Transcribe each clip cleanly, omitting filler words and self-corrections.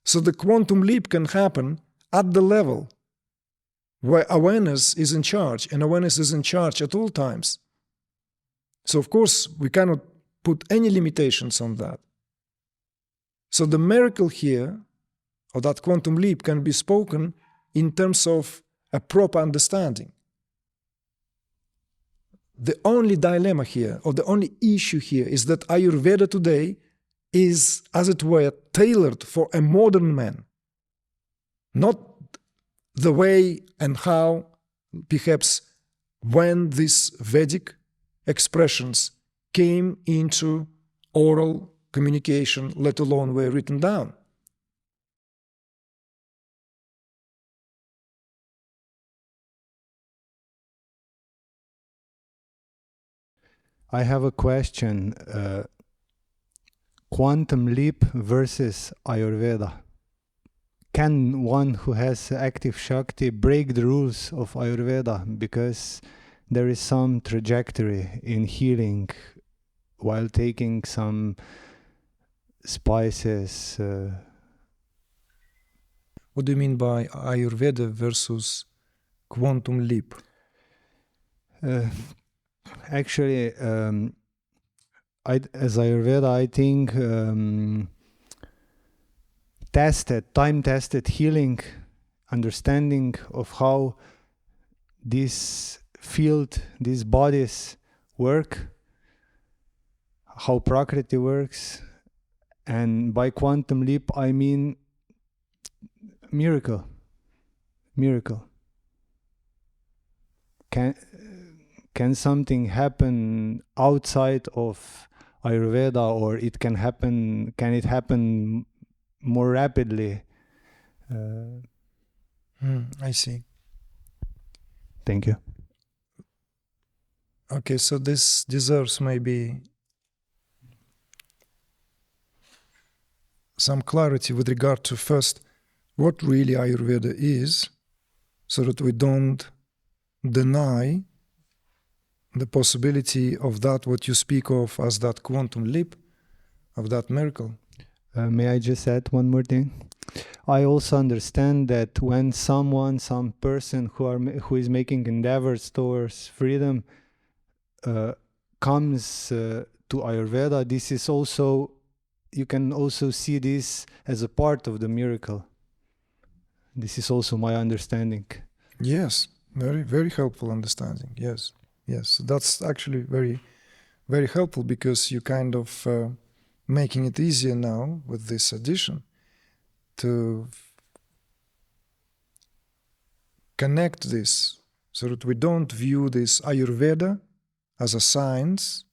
So the quantum leap can happen at the level where awareness is in charge, and awareness is in charge at all times. So of course, we cannot put any limitations on that. So the miracle here, or that quantum leap, can be spoken in terms of a proper understanding. The only dilemma here, or the only issue here, is that Ayurveda today is, as it were, tailored for a modern man. Not the way and how, perhaps, when these Vedic expressions came into oral communication, let alone were written down. I have a question. Quantum leap versus Ayurveda. Can one who has active Shakti break the rules of Ayurveda? Because there is some trajectory in healing while taking some spices. What do you mean by Ayurveda versus quantum leap? Actually, as Ayurveda, I think time-tested healing, understanding of how this field, these bodies work, how Prakriti works, and by quantum leap, I mean miracle. Can something happen outside of Ayurveda, or can it happen more rapidly? I see. Thank you. Okay, so this deserves maybe some clarity with regard to first what really Ayurveda is, so that we don't deny the possibility of that, what you speak of as that quantum leap, of that miracle. May I just add one more thing? I also understand that when some person who is making endeavors towards freedom comes to Ayurveda, this is also, you can also see this as a part of the miracle. This is also my understanding. Yes, very, very helpful understanding. Yes. So that's actually very, very helpful, because you kind of making it easier now with this addition to connect this, so that we don't view this Ayurveda as a science,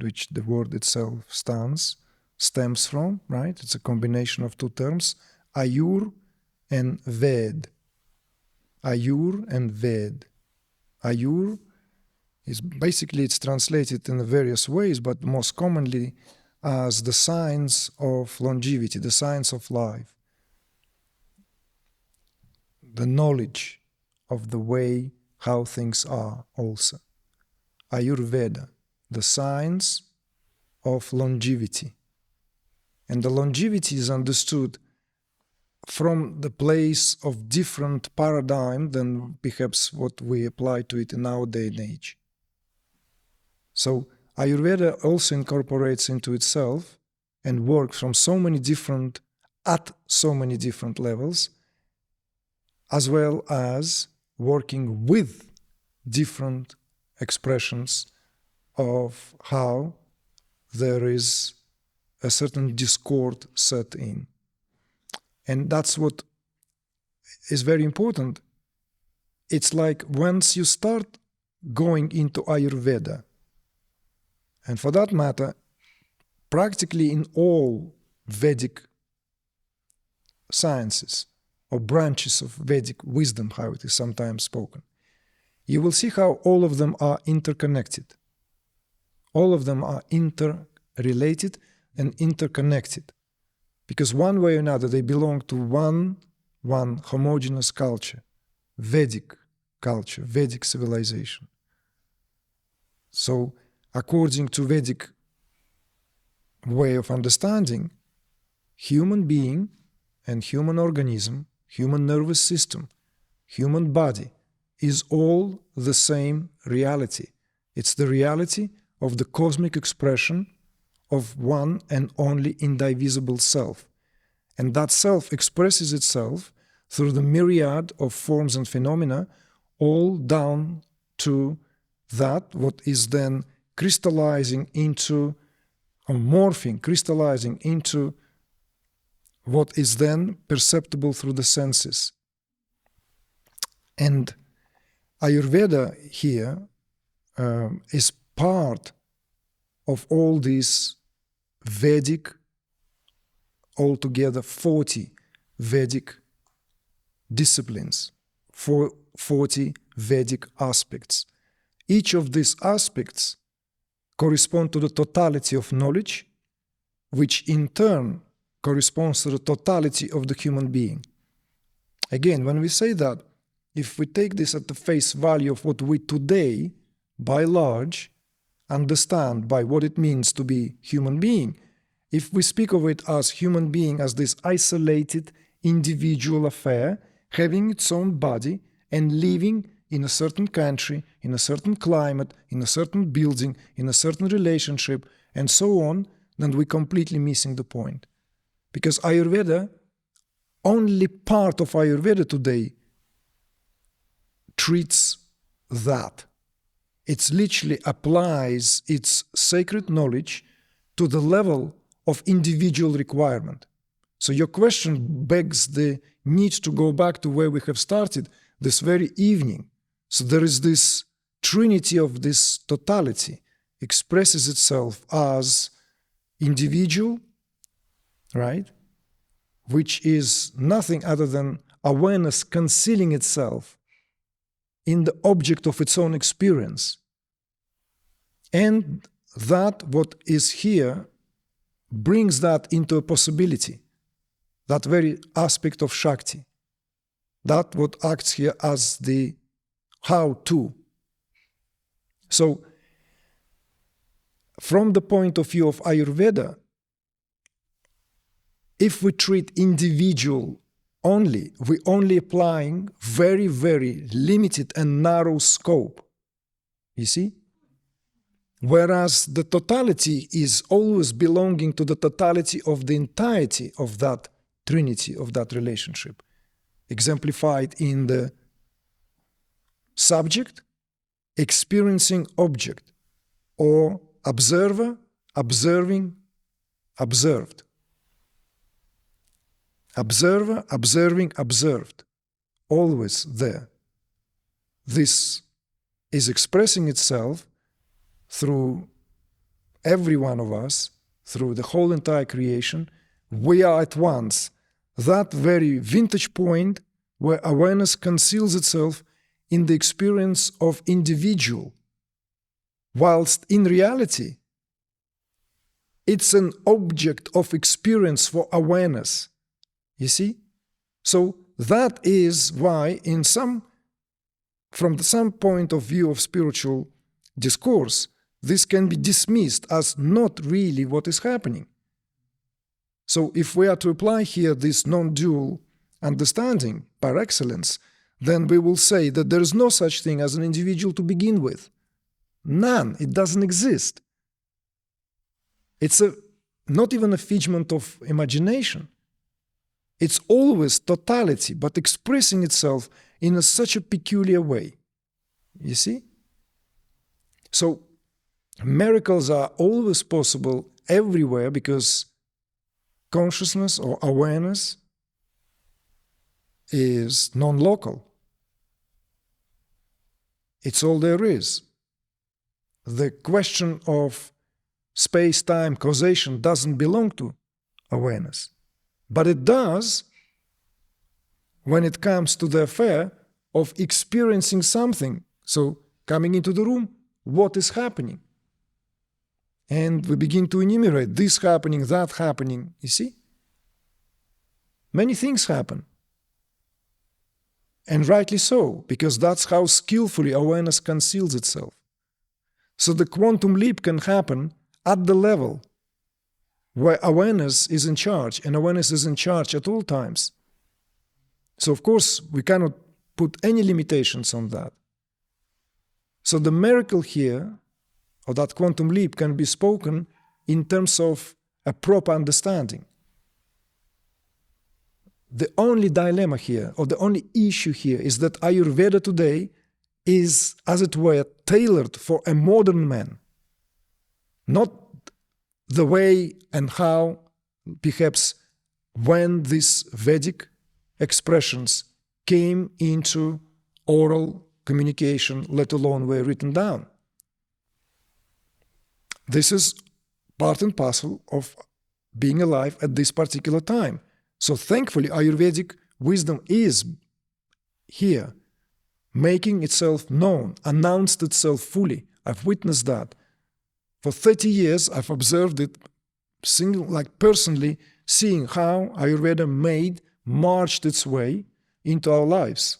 which the word itself stems from, right? It's a combination of two terms, Ayur and Ved. Ayur and Ved. Ayur is basically, it's translated in various ways, but most commonly as the science of longevity, the science of life, the knowledge of the way how things are also. Ayurveda, the science of longevity. And the longevity is understood from the place of different paradigm than perhaps what we apply to it in our day and age. So Ayurveda also incorporates into itself and works from at so many different levels, as well as working with different expressions of how there is a certain discord set in. And that's what is very important. It's like once you start going into Ayurveda, and for that matter, practically in all Vedic sciences or branches of Vedic wisdom, how it is sometimes spoken, you will see how all of them are interconnected. All of them are interrelated and interconnected, because one way or another they belong to one homogeneous culture, Vedic culture, Vedic civilization. So according to Vedic way of understanding, human being and human organism, human nervous system, human body is all the same reality. It's the reality of the cosmic expression of one and only indivisible self. And that self expresses itself through the myriad of forms and phenomena, all down to that what is then crystallizing into, or morphing, crystallizing into what is then perceptible through the senses. And Ayurveda here is part of all these Vedic, altogether 40 Vedic disciplines, 40 Vedic aspects. Each of these aspects correspond to the totality of knowledge, which in turn corresponds to the totality of the human being. Again, when we say that, if we take this at the face value of what we today, by large, understand by what it means to be human being, if we speak of it as human being as this isolated individual affair, having its own body and living in a certain country, in a certain climate, in a certain building, in a certain relationship, and so on, then we're completely missing the point. Because Ayurveda, only part of Ayurveda today treats that. It literally applies its sacred knowledge to the level of individual requirement. So your question begs the need to go back to where we have started this very evening. So there is this trinity of this totality, expresses itself as individual, right? Which is nothing other than awareness concealing itself in the object of its own experience. And that what is here brings that into a possibility, that very aspect of Shakti, that what acts here as the how-to. So, from the point of view of Ayurveda, if we treat individual only, we're only applying very, very limited and narrow scope, you see? Whereas the totality is always belonging to the totality of the entirety of that trinity, of that relationship, exemplified in the subject, experiencing object, or observer, observing, observed. Observer, observing, observed. Always there. This is expressing itself through every one of us, through the whole entire creation. We are at once that very vintage point where awareness conceals itself in the experience of individual, whilst in reality, it's an object of experience for awareness. You see? So that is why from some point of view of spiritual discourse, this can be dismissed as not really what is happening. So if we are to apply here this non-dual understanding par excellence, then we will say that there is no such thing as an individual to begin with. None. It doesn't exist. It's not even a figment of imagination. It's always totality, but expressing itself in such a peculiar way. You see? So miracles are always possible everywhere because consciousness or awareness is non-local. It's all there is. The question of space-time causation doesn't belong to awareness. But it does when it comes to the affair of experiencing something. So coming into the room, what is happening? And we begin to enumerate this happening, that happening, you see? Many things happen. And rightly so, because that's how skillfully awareness conceals itself. So the quantum leap can happen at the level where awareness is in charge, and awareness is in charge at all times. So of course, we cannot put any limitations on that. So the miracle here, or that quantum leap, can be spoken in terms of a proper understanding. The only dilemma here, or the only issue here, is that Ayurveda today is, as it were, tailored for a modern man. Not the way and how, perhaps, when these Vedic expressions came into oral communication, let alone were written down. This is part and parcel of being alive at this particular time. So thankfully, Ayurvedic wisdom is here, making itself known, announced itself fully. I've witnessed that. For 30 years, I've observed it, personally, seeing how Ayurveda marched its way into our lives.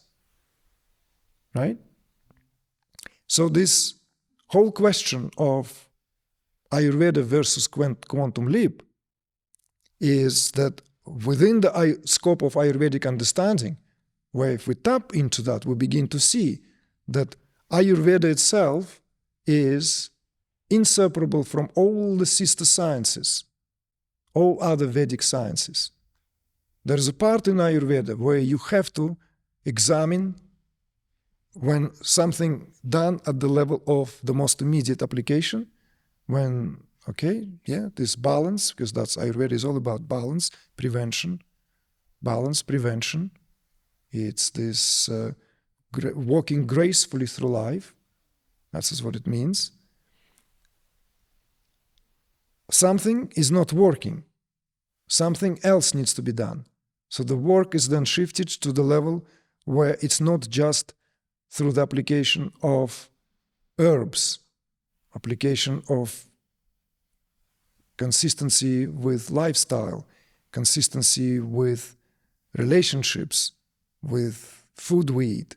Right? So this whole question of Ayurveda versus quantum leap is that within the scope of Ayurvedic understanding, where if we tap into that, we begin to see that Ayurveda itself is inseparable from all the sister sciences, all other Vedic sciences. There is a part in Ayurveda where you have to examine when something done at the level of the most immediate application, when, this balance, because that's Ayurveda is all about balance, prevention. It's this walking gracefully through life. That's what it means. Something is not working. Something else needs to be done. So the work is then shifted to the level where it's not just through the application of herbs, application of consistency with lifestyle, consistency with relationships, with food we eat,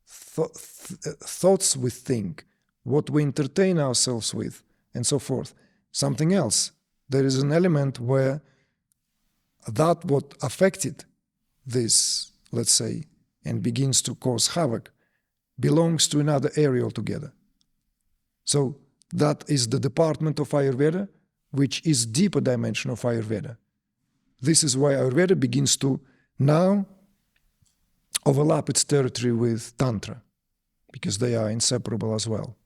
thoughts we think, what we entertain ourselves with, and so forth. Something else. There is an element where that what affected this, let's say, and begins to cause havoc, belongs to another area altogether. So that is the department of Ayurveda, which is deeper dimension of Ayurveda. This is why Ayurveda begins to now overlap its territory with Tantra, because they are inseparable as well.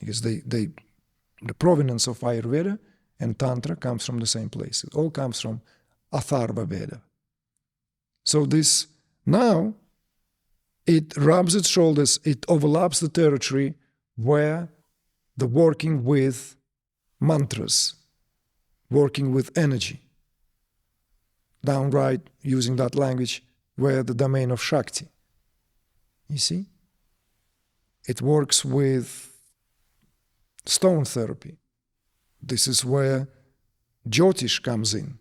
Because the provenance of Ayurveda and Tantra comes from the same place. It all comes from Atharva Veda. So this now, it rubs its shoulders, it overlaps the territory where the working with mantras, working with energy, downright using that language, where the domain of Shakti. You see? It works with stone therapy. This is where Jyotish comes in.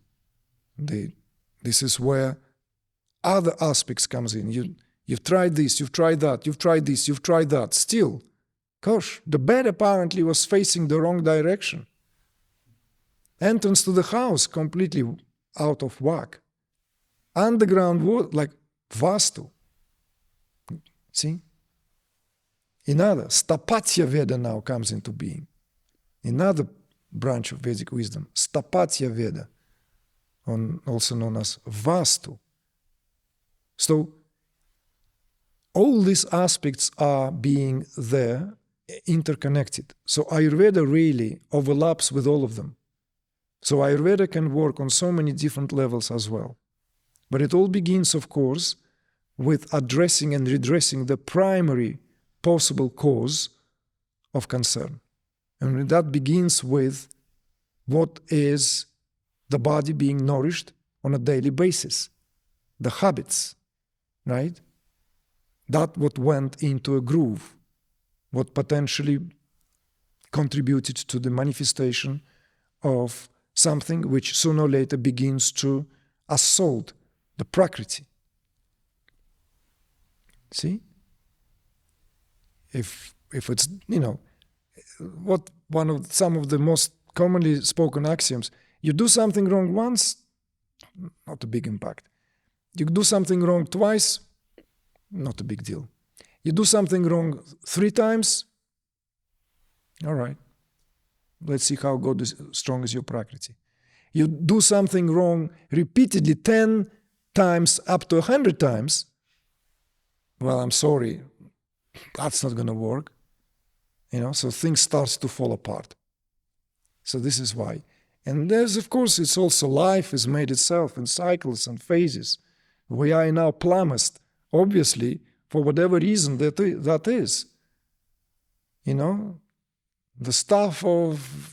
This is where other aspects comes in. You've tried this, you've tried that, you've tried this, you've tried that. Still, gosh, the bed apparently was facing the wrong direction. Entrance to the house completely out of whack. Underground wood, like Vastu. See? Another, Stapatya Veda now comes into being. Another branch of Vedic wisdom, Stapatya Veda, also known as Vastu. So, all these aspects are being there, interconnected. So Ayurveda really overlaps with all of them. So Ayurveda can work on so many different levels as well. But it all begins, of course, with addressing and redressing the primary possible cause of concern. And that begins with what is the body being nourished on a daily basis, the habits, right? That what went into a groove, what potentially contributed to the manifestation of something which sooner or later begins to assault the Prakriti. See? If it's, some of the most commonly spoken axioms. You do something wrong once, not a big impact. You do something wrong twice, not a big deal. You do something wrong 3 times, all right. Let's see how strong is your prakriti. You do something wrong repeatedly 10 times up to 100 times, well, I'm sorry, that's not going to work. So things starts to fall apart. So this is why. And there's, of course, it's also life has made itself in cycles and phases. We are now plumbed, obviously, for whatever reason that is. The stuff of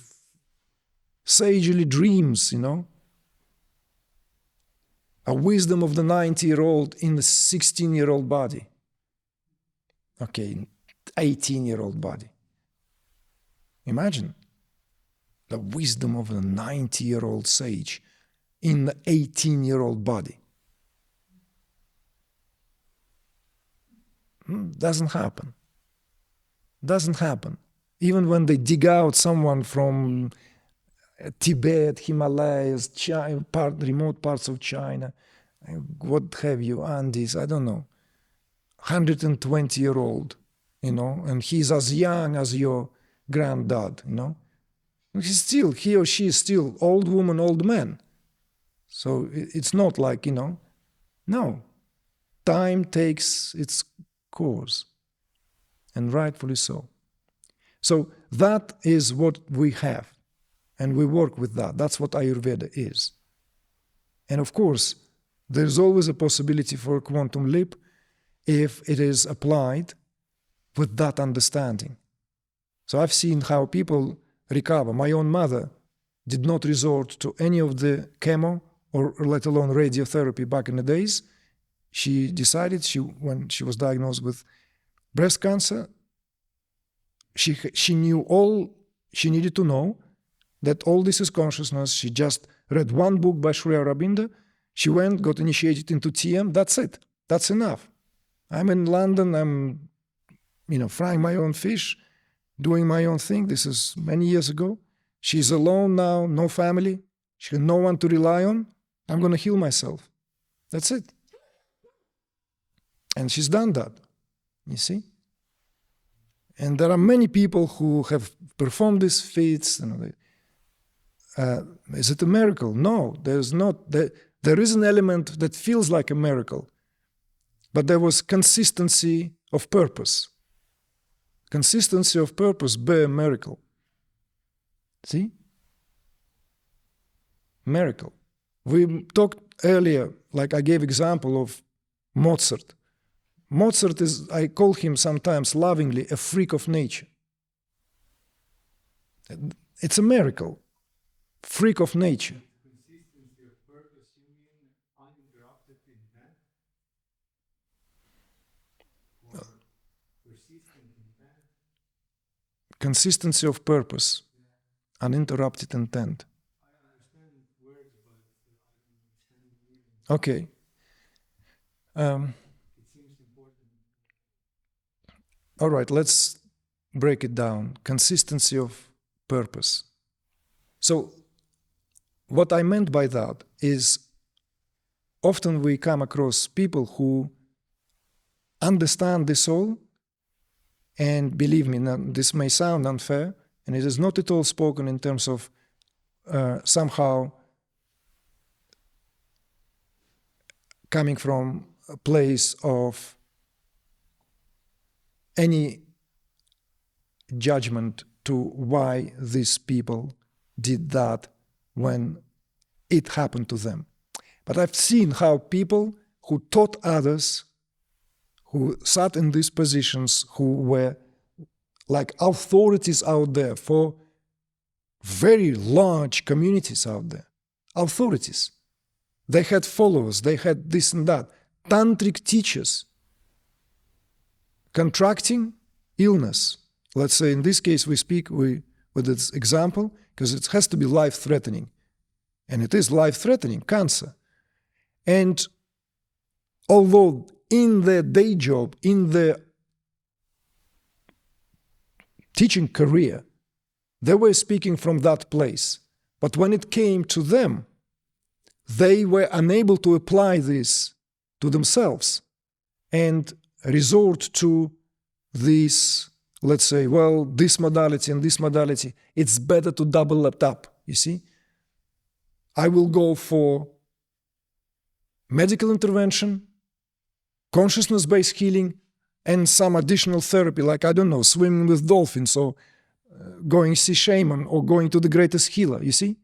sagely dreams, a wisdom of the 90-year-old in the 16-year-old body. Okay, 18-year-old body. Imagine the wisdom of a 90-year-old sage in the 18-year-old body. Doesn't happen. Doesn't happen. Even when they dig out someone from Tibet, Himalayas, China, remote parts of China, what have you, Andes, I don't know, 120-year-old, and he's as young as your granddad, he or she is still old woman, old man. So it's not like, no. Time takes its course, and rightfully so. So that is what we have, and we work with that. That's what Ayurveda is. And of course, there's always a possibility for a quantum leap if it is applied with that understanding. So I've seen how people recover. My own mother did not resort to any of the chemo or let alone radiotherapy back in the days. She decided when she was diagnosed with breast cancer, she knew all she needed to know, that all this is consciousness. She just read one book by Sri Aurobindo. She went, got initiated into TM. That's it. That's enough. I'm in London. I'm, frying my own fish, doing my own thing. This is many years ago. She's alone now, no family. She has no one to rely on. I'm going to heal myself. That's it. And she's done that. You see? And there are many people who have performed these feats. Is it a miracle? No, there's not. There is an element that feels like a miracle, but there was consistency of purpose. Consistency of purpose bear miracle. See? Miracle. We talked earlier, like I gave example of Mozart. Mozart is, I call him sometimes lovingly, a freak of nature. It's a miracle. Freak of nature. Consistency of purpose, you mean uninterrupted intent? Or persistent intent? Consistency of purpose, uninterrupted intent. I understand words, but I don't understand meaning. Okay. It seems important. All right, let's break it down. Consistency of purpose. So, what I meant by that is often we come across people who understand this all, and believe me, now, this may sound unfair, and it is not at all spoken in terms of somehow coming from a place of any judgment to why these people did that when it happened to them. But I've seen how people who taught others, who sat in these positions, who were like authorities out there for very large communities out there, authorities. They had followers, they had this and that, tantric teachers, contracting illness. Let's say in this case we speak with this example because it has to be life-threatening. And it is life-threatening, cancer. And although in their day job, in their teaching career, They were speaking from that place. But when it came to them, they were unable to apply this to themselves and resort to this, let's say, well, this modality and this modality. It's better to double it up, you see? I will go for medical intervention, consciousness-based healing, and some additional therapy, like, I don't know, swimming with dolphins or going see shaman or going to the greatest healer, you see?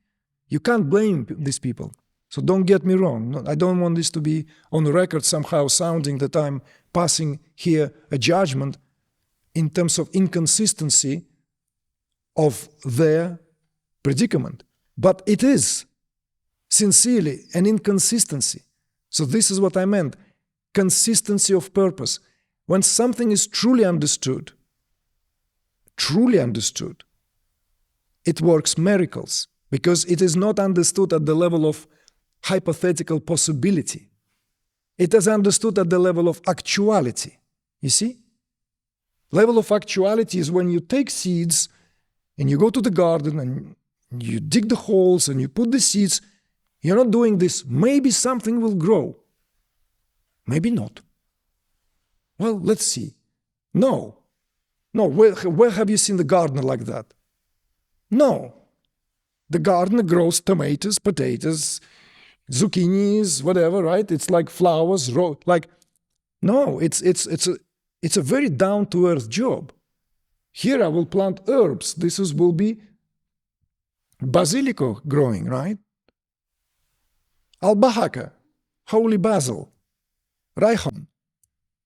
You can't blame these people. So don't get me wrong. I don't want this to be on the record somehow sounding that I'm passing here a judgment in terms of inconsistency of their predicament. But it is sincerely an inconsistency. So this is what I meant. Consistency of purpose. When something is truly understood, it works miracles, because it is not understood at the level of hypothetical possibility. It is understood at the level of actuality. You see? Level of actuality is when you take seeds and you go to the garden and you dig the holes and you put the seeds. You're not doing this. Maybe something will grow. Maybe not. Well, let's see. No. Where have you seen the gardener like that? No. The gardener grows tomatoes, potatoes, zucchinis, whatever, right? It's like flowers, no, it's a very down-to-earth job. Here I will plant herbs. Will be basilico growing, right? Albahaca, holy basil, raihan.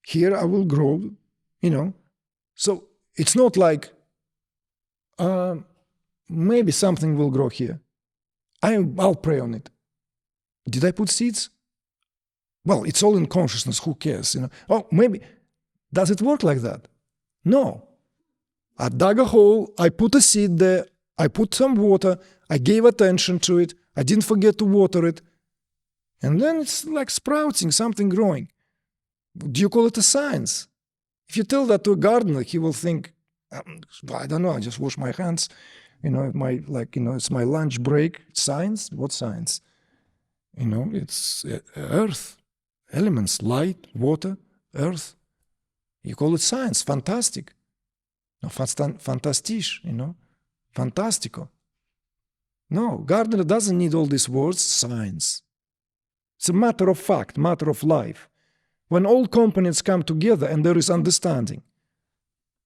Here I will grow, So it's not like maybe something will grow here. I'll pray on it. Did I put seeds? Well, it's all in consciousness. Who cares? Oh, maybe. Does it work like that? No. I dug a hole. I put a seed there. I put some water. I gave attention to it. I didn't forget to water it. And then it's like sprouting, something growing. Do you call it a science? If you tell that to a gardener, he will think, I don't know, I just wash my hands. It's my lunch break. Science? What science? It's earth, elements, light, water, earth. You call it science, fantastic. No, fantastisch, fantastico. No, gardener doesn't need all these words, science. It's a matter of fact, matter of life. When all components come together and there is understanding.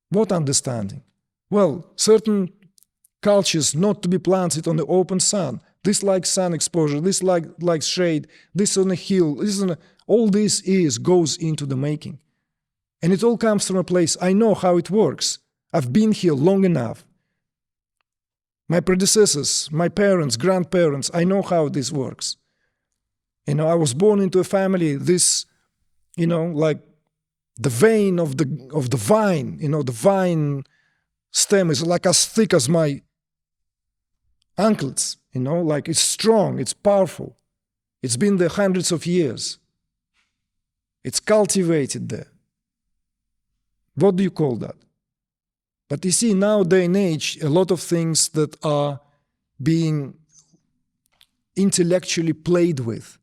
What understanding? Well, certain cultures not to be planted on the open sun. This likes sun exposure, this likes shade, this on a hill, all this goes into the making. And it all comes from a place, I know how it works. I've been here long enough. My predecessors, my parents, grandparents, I know how this works. I was born into a family, this, like the vein of the vine, the vine stem is like as thick as my anklets, like it's strong, it's powerful. It's been there hundreds of years. It's cultivated there. What do you call that? But you see, nowadays and age, a lot of things that are being intellectually played with.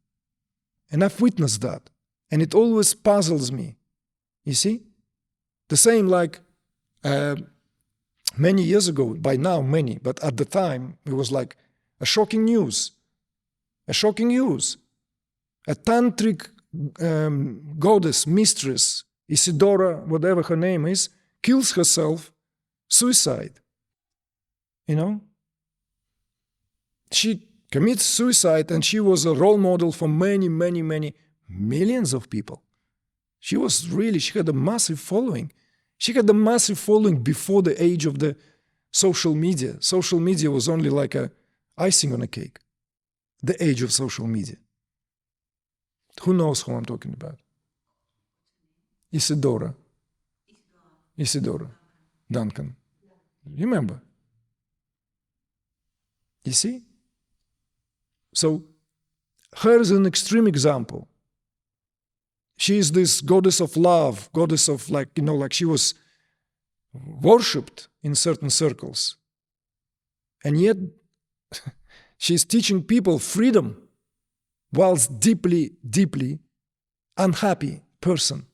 And I've witnessed that. And it always puzzles me. You see? The same like many years ago, by now many, but at the time it was like a shocking news. A shocking news. A tantric goddess, mistress, Isidora, whatever her name is, kills herself, suicide. She commits suicide, and she was a role model for many, many, many millions of people. She had a massive following. She had a massive following before the age of the social media. Social media was only like a icing on a cake. The age of social media. Who knows who I'm talking about? Isidora Duncan. You remember? You see? So, her is an extreme example. She is this goddess of love, goddess of like she was worshipped in certain circles. And yet, she's teaching people freedom whilst deeply, deeply unhappy person.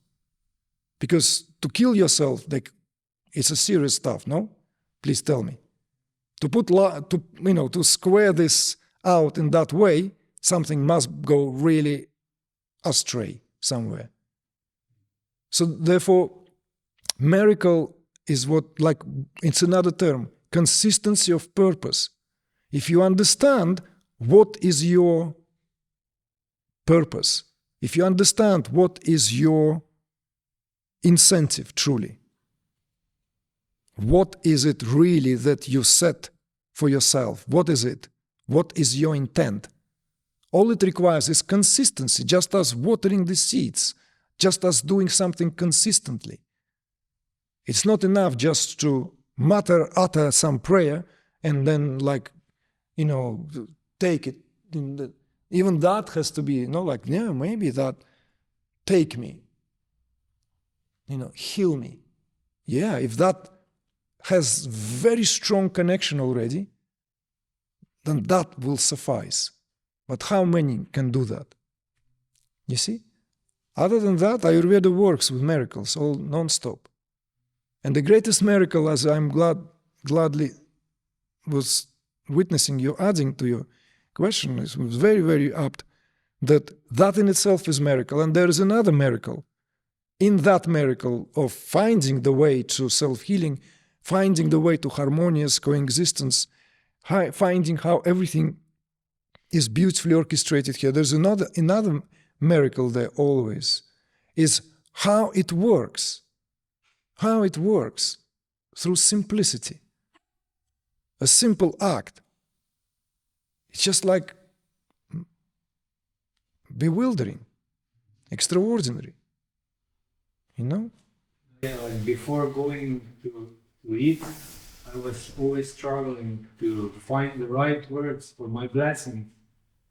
Because to kill yourself, like, it's a serious stuff, no? Please tell me. To put to square this out in that way, something must go really astray somewhere. So therefore, miracle is what, like, it's another term, consistency of purpose. If you understand what is your purpose, if you understand what is your incentive truly, what is it really that you set for yourself? What is it? What is your intent? All it requires is consistency, just as watering the seeds, just as doing something consistently. It's not enough just to utter some prayer and then, like, take it. Even that has to be, maybe that, take me, heal me. Yeah, if that has very strong connection already, then that will suffice. But how many can do that? You see? Other than that, Ayurveda works with miracles all non-stop. And the greatest miracle, as I'm gladly was witnessing you adding to your question, was very, very apt, that in itself is miracle. And there is another miracle. In that miracle of finding the way to self-healing, finding the way to harmonious coexistence, finding how everything is beautifully orchestrated here. There's another miracle there always, is how it works. How it works through simplicity. A simple act. It's just like bewildering, extraordinary. Yeah, like before going to eat, I was always struggling to find the right words for my blessing.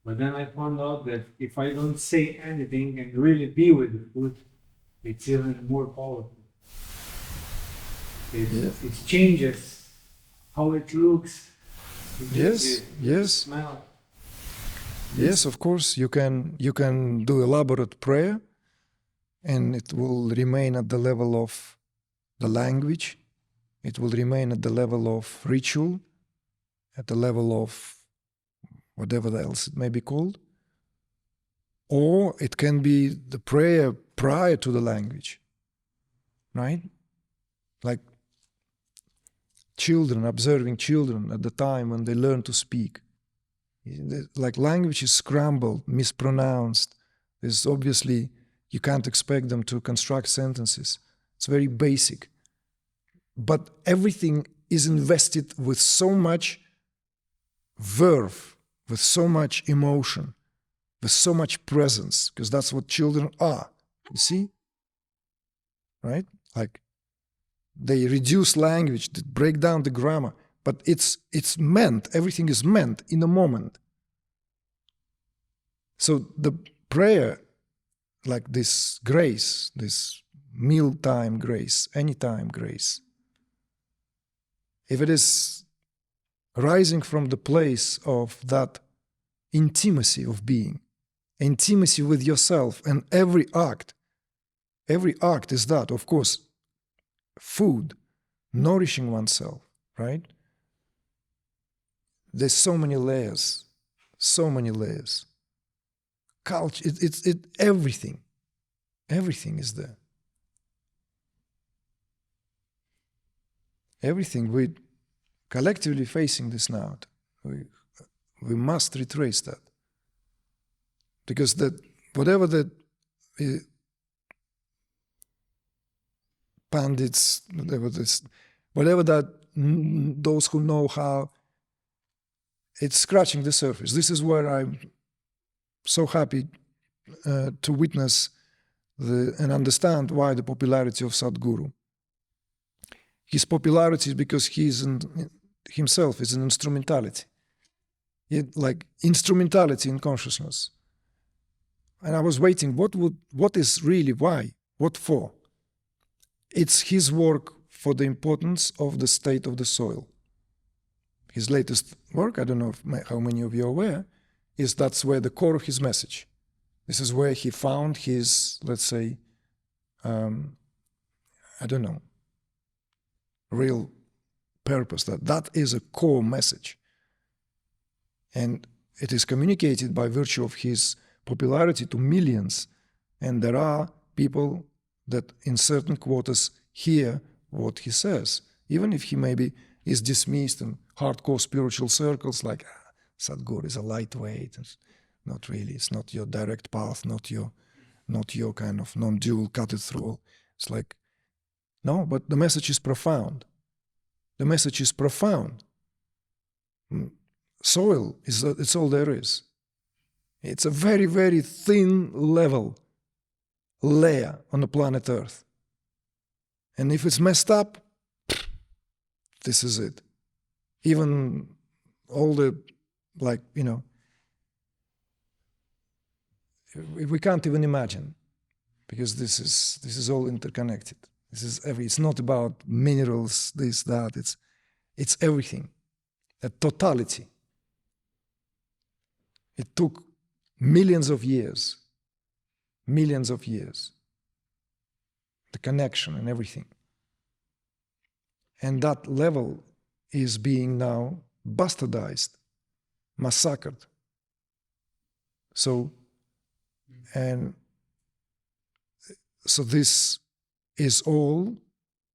But then I found out that if I don't say anything and really be with the food, it's even more powerful. It changes how it looks. Yes. Smell. Yes, of course. You can do elaborate prayer, and it will remain at the level of the language. It will remain at the level of ritual, at the level of whatever else it may be called. Or it can be the prayer prior to the language, right? Like observing children at the time when they learn to speak. Like language is scrambled, mispronounced. There's obviously, you can't expect them to construct sentences. It's very basic. But everything is invested with so much verve, with so much emotion, with so much presence, because that's what children are. You see? Right? Like, they reduce language, they break down the grammar, but it's meant, everything is meant in a moment. So the prayer, like this grace, this mealtime grace, anytime grace, if it is rising from the place of that intimacy of being, intimacy with yourself, and every act is that, of course, food, nourishing oneself, right? There's so many layers. Culture, everything is there. Everything. We collectively facing this now. We must retrace that, because whatever the pandits, whatever that those who know how, it's scratching the surface. This is where I'm so happy to witness and understand why the popularity of Sadhguru. His popularity is because he himself is an instrumentality. Like instrumentality in consciousness. And I was waiting, what is really why? What for? It's his work for the importance of the state of the soil. his latest work, I don't know how many of you are aware, is that's where the core of his message. This is where he found his, let's say, I don't know, real purpose. That is a core message. And it is communicated by virtue of his popularity to millions. And there are people that in certain quarters hear what he says, even if he maybe is dismissed in hardcore spiritual circles, like Sadhguru is a lightweight. It's not really. It's not your direct path, not your kind of non-dual cut it through. It's like, no, but the message is profound. The message is profound. Soil is it's all there is. It's a very, very thin layer on the planet Earth. And if it's messed up, this is it. Even all the, like, you know, we can't even imagine, because this is all interconnected. This is it's not about minerals, this, that, it's everything, a totality. It took millions of years, the connection and everything. And that level is being now bastardized, massacred. So this is all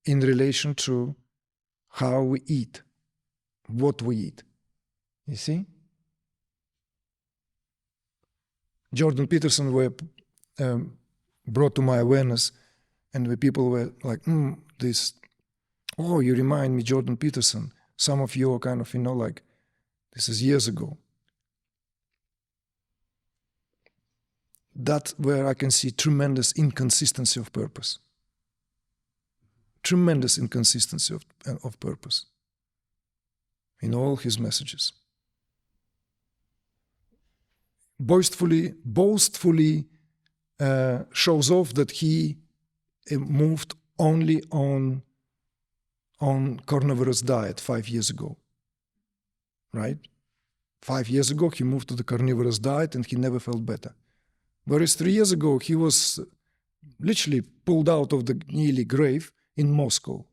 in relation to how we eat, what we eat. You see? Jordan Peterson were brought to my awareness, and the people were like, oh, you remind me Jordan Peterson. Some of you are kind of, like, this is years ago. That's where I can see tremendous inconsistency of purpose. Tremendous inconsistency of purpose in all his messages. Boastfully shows off that he moved only on carnivorous diet 5 years ago, right? 5 years ago he moved to the carnivorous diet and he never felt better. Whereas 3 years ago he was literally pulled out of the nearly grave in Moscow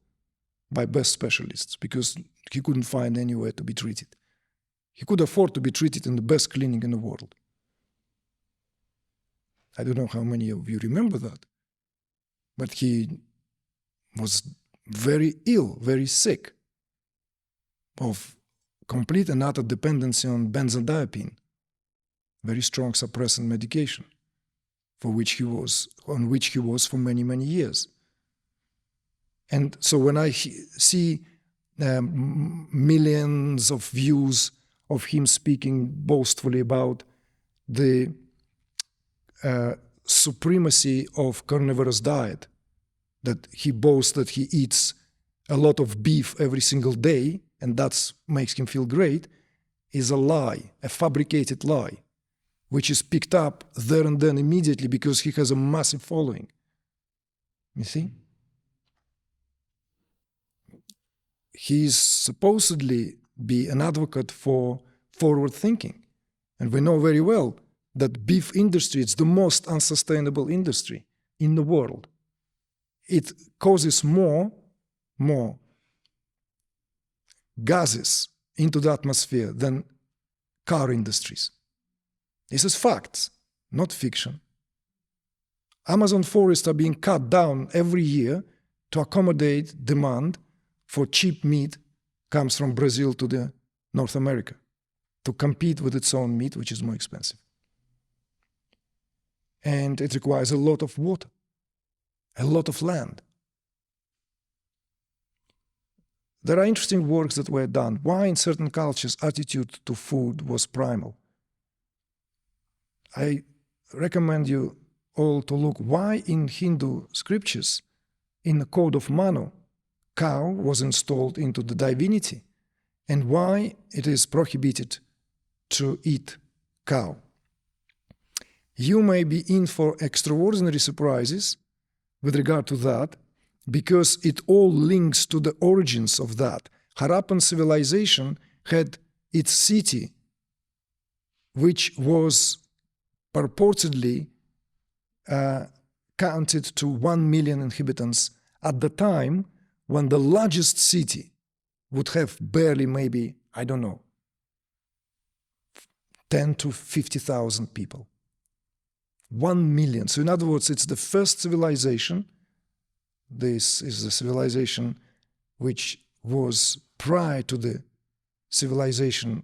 by best specialists because he couldn't find anywhere to be treated. He could afford to be treated in the best clinic in the world. I don't know how many of you remember that, but he was very ill, very sick of complete and utter dependency on benzodiazepine, very strong suppressant medication, on which he was for many, many years. And so when I see millions of views of him speaking boastfully about the supremacy of carnivorous diet, that he boasts that he eats a lot of beef every single day and that makes him feel great, is a lie, a fabricated lie, which is picked up there and then immediately because he has a massive following. You see? He's supposedly be an advocate for forward thinking. And we know very well that beef industry is the most unsustainable industry in the world. It causes more gases into the atmosphere than car industries. This is facts, not fiction. Amazon forests are being cut down every year to accommodate demand for cheap meat comes from Brazil to the North America to compete with its own meat, which is more expensive. And it requires a lot of water, a lot of land. There are interesting works that were done. Why in certain cultures attitude to food was primal. I recommend you all to look why in Hindu scriptures, in the code of Manu, cow was installed into the divinity, and why it is prohibited to eat cow. You may be in for extraordinary surprises with regard to that, because it all links to the origins of that. Harappan civilization had its city, which was purportedly counted to 1 million inhabitants at the time when the largest city would have barely, maybe, I don't know, 10 to 50,000 people. 1 million. So in other words, it's the first civilization. This is the civilization which was prior to the civilization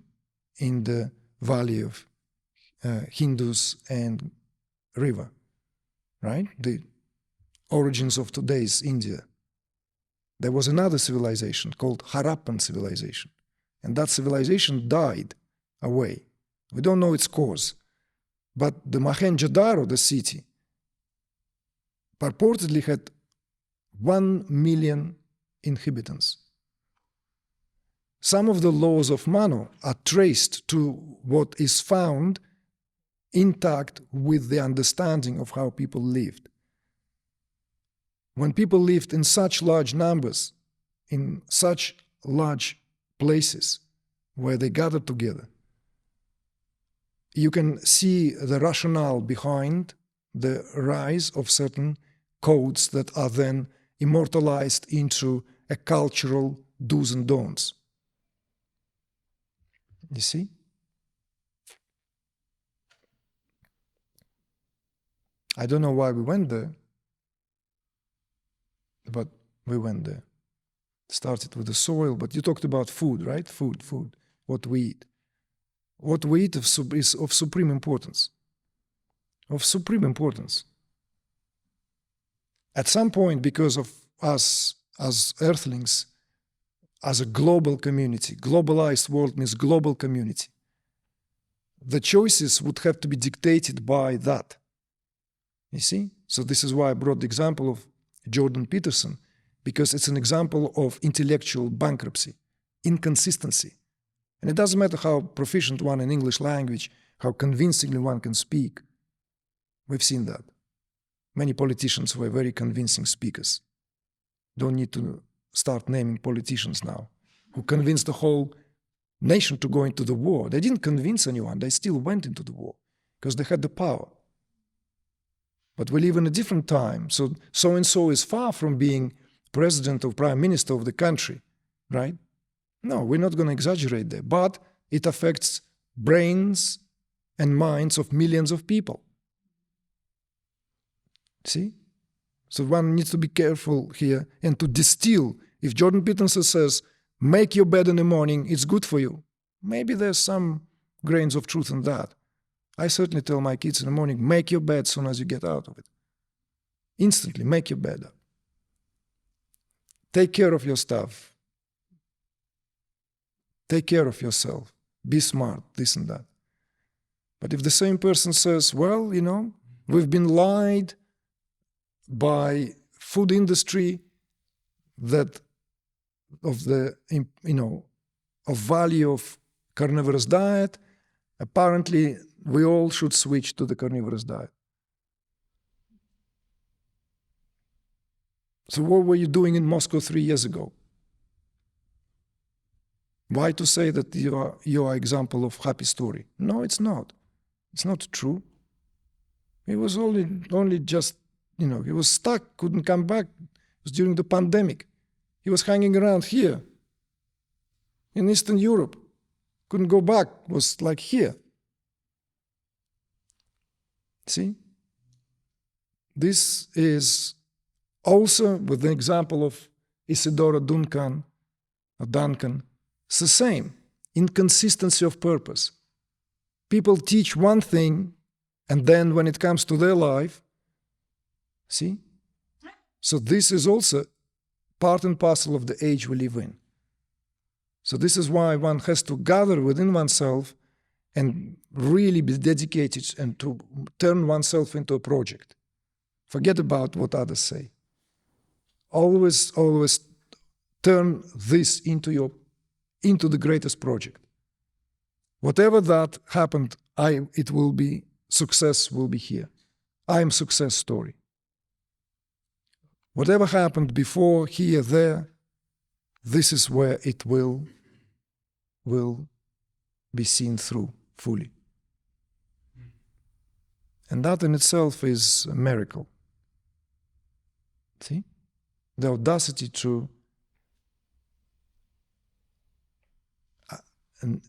in the valley of Hindus and river, right? The origins of today's India. There was another civilization called Harappan civilization, and that civilization died away. We don't know its cause, but the Mohenjo-daro, the city, purportedly had 1 million inhabitants. Some of the laws of Manu are traced to what is found intact with the understanding of how people lived. When people lived in such large numbers, in such large places where they gathered together, you can see the rationale behind the rise of certain codes that are then immortalized into a cultural do's and don'ts. You see? I don't know why we went there, but we went there. Started with the soil, but you talked about food, right? Food, what we eat. What we eat is of supreme importance. Of supreme importance. At some point, because of us as earthlings, as a global community, globalized world means global community, the choices would have to be dictated by that. You see? So this is why I brought the example of Jordan Peterson, because it's an example of intellectual bankruptcy, inconsistency. And it doesn't matter how proficient one in English language, how convincingly one can speak. We've seen that. Many politicians were very convincing speakers. Don't need to start naming politicians now, who convinced the whole nation to go into the war. They didn't convince anyone, they still went into the war, because they had the power. But we live in a different time, so-and-so is far from being president or prime minister of the country, right? No, we're not going to exaggerate there, but it affects brains and minds of millions of people. See? So one needs to be careful here and to distill. If Jordan Peterson says, make your bed in the morning, it's good for you, maybe there's some grains of truth in that. I certainly tell my kids in the morning, make your bed as soon as you get out of it. Instantly, make your bed up. Take care of your stuff. Take care of yourself. Be smart, this and that. But if the same person says, well, you know, we've been lied by food industry that of the, you know, of value of carnivorous diet, apparently we all should switch to the carnivorous diet. So what were you doing in Moscow 3 years ago? Why to say that you are example of happy story? No, it's not. It's not true. He was only just, you know, he was stuck, couldn't come back. It was during the pandemic. He was hanging around here in Eastern Europe. Couldn't go back, was like here. See? This is also with the example of Isidora Duncan, or Duncan. It's the same, inconsistency of purpose. People teach one thing, and then when it comes to their life, see? So this is also part and parcel of the age we live in. So this is why one has to gather within oneself and really be dedicated and to turn oneself into a project. Forget about what others say. Always turn this into the greatest project. Whatever that happened, it will be, success will be here. I am success story. Whatever happened before, here, there, this is where it will will be seen through fully. And that in itself is a miracle. See? The audacity to and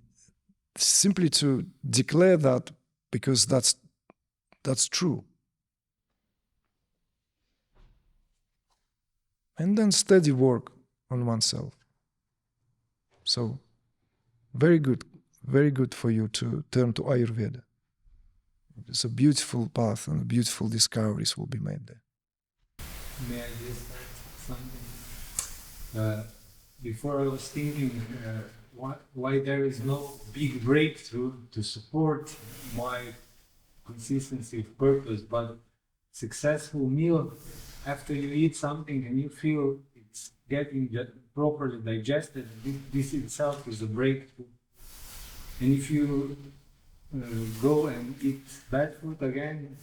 simply to declare that, because that's true. And then steady work on oneself. So very good for you to turn to Ayurveda. It's a beautiful path and beautiful discoveries will be made there. May I just add something? Before I was thinking why there is no big breakthrough to support my consistency of purpose, but successful meal, after you eat something and you feel it's getting properly digested, this itself is a breakthrough. And if you go and eat bad food again,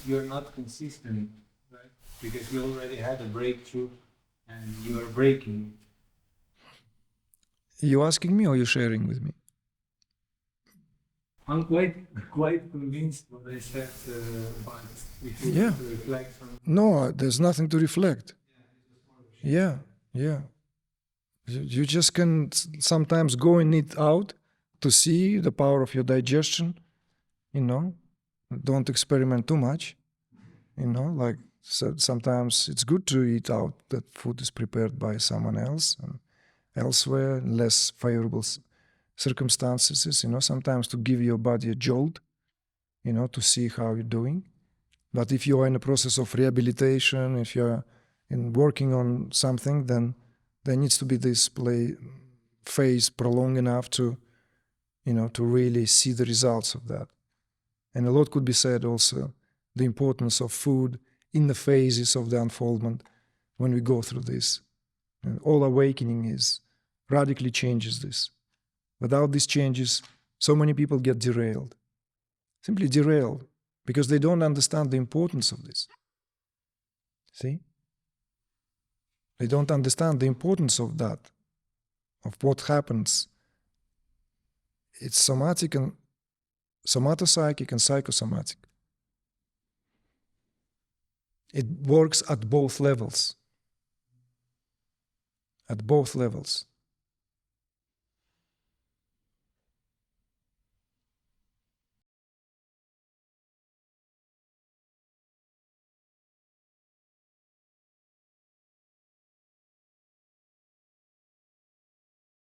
you're not consistent, right? Because you already had a breakthrough and you are breaking it. You asking me or you sharing with me? I'm quite convinced what I said, but if you Yeah. want to reflect on it. No, there's nothing to reflect. Yeah. You just can sometimes go and eat out to see the power of your digestion, Don't experiment too much, like sometimes it's good to eat out, that food is prepared by someone else and elsewhere, in less favorable circumstances, sometimes to give your body a jolt, to see how you're doing. But if you are in a process of rehabilitation, if you're working on something, then there needs to be this phase prolonged enough to really see the results of that. And a lot could be said also, the importance of food in the phases of the unfoldment when we go through this. And all awakening radically changes this. Without these changes, so many people get derailed. Simply derailed, because they don't understand the importance of this. See? They don't understand the importance of that, of what happens. It's somatic and somatopsychic and psychosomatic. It works at both levels. At both levels.